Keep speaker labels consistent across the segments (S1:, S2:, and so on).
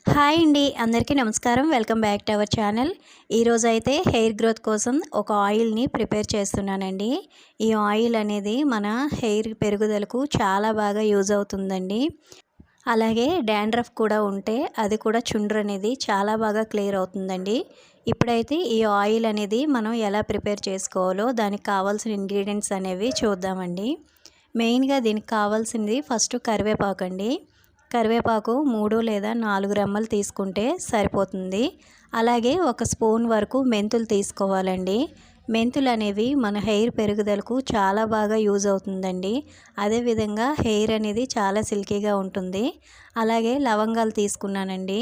S1: Hi అండి, అందరికీ నమస్కారం. Welcome back to our channel. ఈరోజు అయితే హెయిర్ గ్రోత్ కోసం ఒక ఆయిల్ని ప్రిపేర్ చేస్తున్నానండి. ఈ ఆయిల్ అనేది మన హెయిర్ పెరుగుదలకు చాలా బాగా యూజ్ అవుతుందండి. అలాగే డాండ్రఫ్ కూడా ఉంటే అది కూడా చుండ్రు అనేది చాలా బాగా క్లియర్ అవుతుందండి. ఇప్పుడైతే ఈ ఆయిల్ అనేది మనం ఎలా ప్రిపేర్ చేసుకోవాలో దానికి కావాల్సిన ఇంగ్రీడియంట్స్ అనేవి చూద్దామండి. మెయిన్గా దీనికి కావాల్సింది ఫస్ట్ కరివేపాకు అండి. కరివేపాకు 3 లేదా 4 రెమ్మలు తీసుకుంటే సరిపోతుంది. అలాగే ఒక స్పూన్ వరకు మెంతులు తీసుకోవాలండి. మెంతులు అనేవి మన హెయిర్ పెరుగుదలకు చాలా బాగా యూజ్ అవుతుందండి. అదేవిధంగా హెయిర్ అనేది చాలా సిల్కీగా ఉంటుంది. అలాగే లవంగాలు తీసుకున్నానండి.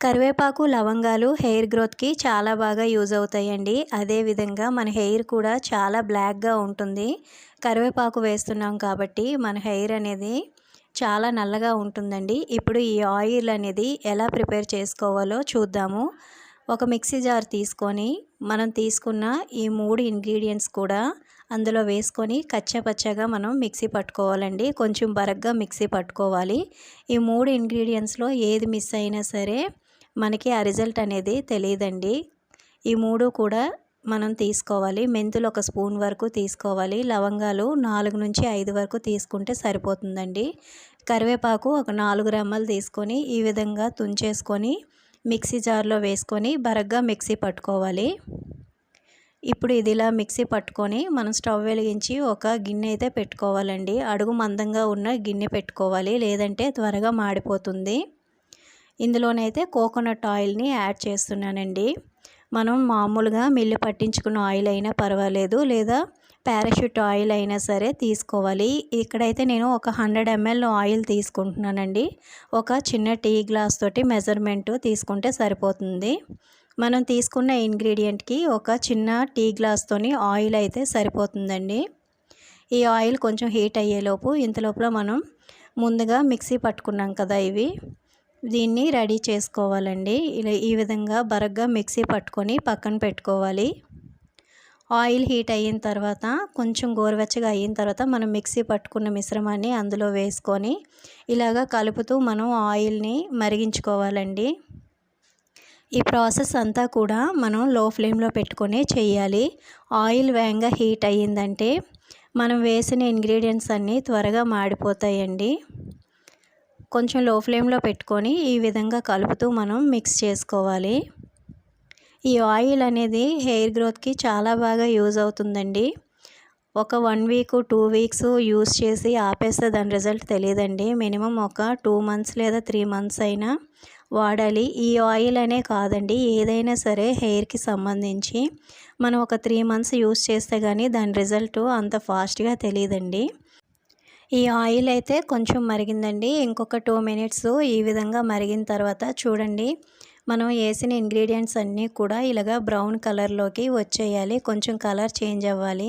S1: కరివేపాకు లవంగాలు హెయిర్ గ్రోత్కి చాలా బాగా యూజ్ అవుతాయండి. అదేవిధంగా మన హెయిర్ కూడా చాలా బ్లాక్గా ఉంటుంది. కరివేపాకు వేస్తున్నాం కాబట్టి మన హెయిర్ అనేది చాలా నల్లగా ఉంటుందండి. ఇప్పుడు ఈ ఆయిల్ అనేది ఎలా ప్రిపేర్ చేసుకోవాలో చూద్దాము. ఒక మిక్సీ జార్ తీసుకొని మనం తీసుకున్న ఈ 3 ఇంగ్రీడియంట్స్ కూడా అందులో వేసుకొని కచ్చాపచ్చాగా మనం మిక్సీ పట్టుకోవాలండి. కొంచెం బరగ్గా మిక్సీ పట్టుకోవాలి. ఈ 3 ఇంగ్రీడియంట్స్లో ఏది మిస్ అయినా సరే మనకి ఆ రిజల్ట్ అనేది తెలియదండి. ఈ 3 కూడా మనం తీసుకోవాలి. మెంతులు ఒక స్పూన్ వరకు తీసుకోవాలి. లవంగాలు 4 నుంచి 5 వరకు తీసుకుంటే సరిపోతుందండి. కరివేపాకు ఒక 4 రెమ్మలు తీసుకొని ఈ విధంగా తుంచేసుకొని మిక్సీ జార్లో వేసుకొని బరగ్గా మిక్సీ పట్టుకోవాలి. ఇప్పుడు ఇది ఇలా మిక్సీ పట్టుకొని మనం స్టవ్ వెలిగించి ఒక గిన్నె అయితే పెట్టుకోవాలండి. అడుగు మందంగా ఉన్న గిన్నె పెట్టుకోవాలి, లేదంటే త్వరగా మాడిపోతుంది. ఇందులోనైతే కోకోనట్ ఆయిల్ని యాడ్ చేస్తున్నానండి. మనం మామూలుగా మిల్లు పట్టించుకున్న ఆయిల్ అయినా పర్వాలేదు, లేదా పారాషూట్ ఆయిల్ అయినా సరే తీసుకోవాలి. ఇక్కడైతే నేను ఒక 100 ml ఆయిల్ తీసుకుంటున్నానండి. ఒక చిన్న టీ గ్లాస్ తోటి మెజర్మెంట్ తీసుకుంటే సరిపోతుంది. మనం తీసుకున్న ఇంగ్రీడియంట్కి ఒక చిన్న టీ గ్లాస్తోని ఆయిల్ అయితే సరిపోతుందండి. ఈ ఆయిల్ కొంచెం హీట్ అయ్యేలోపు ఇంతలోపల మనం ముందుగా మిక్సీ పట్టుకున్నాం కదా, దీన్ని రెడీ చేసుకోవాలండి. ఇలా ఈ విధంగా బరగ్గా మిక్సీ పట్టుకొని పక్కన పెట్టుకోవాలి. ఆయిల్ హీట్ అయిన తర్వాత కొంచెం గోరువెచ్చగా అయిన తర్వాత మనం మిక్సీ పట్టుకున్న మిశ్రమాన్ని అందులో వేసుకొని ఇలాగా కలుపుతూ మనం ఆయిల్ని మరిగించుకోవాలండి. ఈ ప్రాసెస్ అంతా కూడా మనం లో ఫ్లేమ్లో పెట్టుకొని చేయాలి. ఆయిల్ వేగంగా హీట్ అయ్యిందంటే మనం వేసిన ఇంగ్రీడియంట్స్ అన్నీ త్వరగా మాడిపోతాయండి. కొంచెం లో ఫ్లేమ్లో పెట్టుకొని ఈ విధంగా కలుపుతూ మనం మిక్స్ చేసుకోవాలి. ఈ ఆయిల్ అనేది హెయిర్ గ్రోత్కి చాలా బాగా యూజ్ అవుతుందండి. ఒక 1 వీక్ 2 వీక్స్ యూజ్ చేసి ఆపేస్తే దాని రిజల్ట్ తెలియదండి. మినిమం ఒక 2 మంత్స్ లేదా 3 మంత్స్ అయినా వాడాలి. ఈ ఆయిల్ అనే కాదండి, ఏదైనా సరే హెయిర్కి సంబంధించి మనం ఒక 3 మంత్స్ యూజ్ చేస్తే కానీ దాని రిజల్ట్ అంత ఫాస్ట్గా తెలియదండి. ఈ ఆయిల్ అయితే కొంచెం మరిగిందండి. ఇంకొక 2 మినిట్స్ ఈ విధంగా మరిగిన తర్వాత చూడండి, మనం వేసిన ఇంగ్రీడియంట్స్ అన్నీ కూడా ఇలాగా బ్రౌన్ కలర్లోకి వచ్చేయాలి. కొంచెం కలర్ చేంజ్ అవ్వాలి.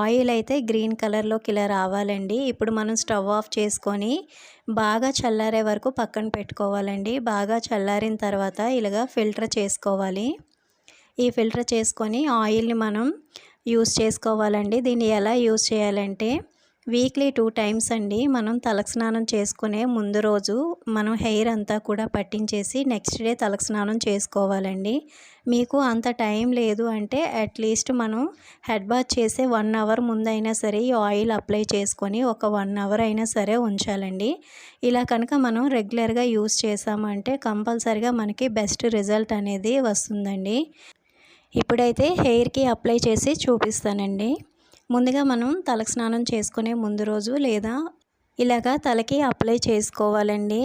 S1: ఆయిల్ అయితే గ్రీన్ కలర్లోకి ఇలా రావాలండి. ఇప్పుడు మనం స్టవ్ ఆఫ్ చేసుకొని బాగా చల్లారే వరకు పక్కన పెట్టుకోవాలండి. బాగా చల్లారిన తర్వాత ఇలాగా ఫిల్టర్ చేసుకోవాలి. ఈ ఫిల్టర్ చేసుకొని ఆయిల్ని మనం యూస్ చేసుకోవాలండి. దీన్ని ఎలా యూస్ చేయాలంటే వీక్లీ 2 టైమ్స్ అండి. మనం తలస్నానం చేసుకునే ముందు రోజు మనం హెయిర్ అంతా కూడా పట్టించేసి నెక్స్ట్ డే తలస్నానం చేసుకోవాలండి. మీకు అంత టైం లేదు అంటే అట్లీస్ట్ మనం హెడ్ బాత్ చేసే 1 అవర్ ముందైనా సరే ఈ ఆయిల్ అప్లై చేసుకొని ఒక 1 అవర్ అయినా సరే ఉంచాలండి. ఇలా కనుక మనం రెగ్యులర్గా యూస్ చేసామంటే కంపల్సరిగా మనకి బెస్ట్ రిజల్ట్ అనేది వస్తుందండి. ఇప్పుడైతే హెయిర్కి అప్లై చేసి చూపిస్తానండి. ముందుగా మనం తలకు స్నానం చేసుకునే ముందు రోజు లేదా ఇలాగా తలకి అప్లై చేసుకోవాలండి.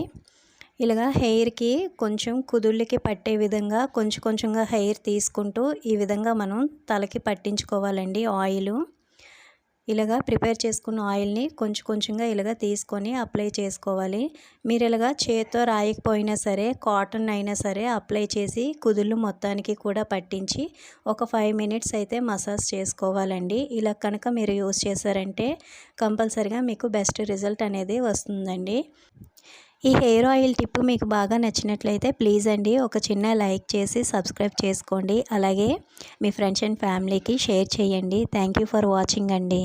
S1: ఇలాగా హెయిర్కి కొంచెం కుదుళ్ళకి పట్టే విధంగా కొంచెం కొంచెంగా హెయిర్ తీసుకుంటూ ఈ విధంగా మనం తలకి పట్టించుకోవాలండి. ఆయిల్ ఇలాగా ప్రిపేర్ చేసుకున్న ఆయిల్ని కొంచెం కొంచెంగా ఇలాగా తీసుకొని అప్లై చేసుకోవాలి. మీరు ఇలాగా చేత్తో రాయకపోయినా సరే కాటన్ అయినా సరే అప్లై చేసి కుదుళ్ళు మొత్తానికి కూడా పట్టించి ఒక 5 మినిట్స్ అయితే మసాజ్ చేసుకోవాలండి. ఇలా కనుక మీరు యూస్ చేశారంటే కంపల్సరిగా మీకు బెస్ట్ రిజల్ట్ అనేది వస్తుందండి. ఈ హెయిర్ ఆయిల్ టిప్ మీకు బాగా నచ్చినట్లయితే ప్లీజ్ అండి ఒక చిన్న లైక్ చేసి సబ్స్క్రైబ్ చేసుకోండి. అలాగే మీ ఫ్రెండ్స్ అండ్ ఫ్యామిలీకి షేర్ చేయండి. థ్యాంక్ యూ ఫర్ వాచింగ్ అండి.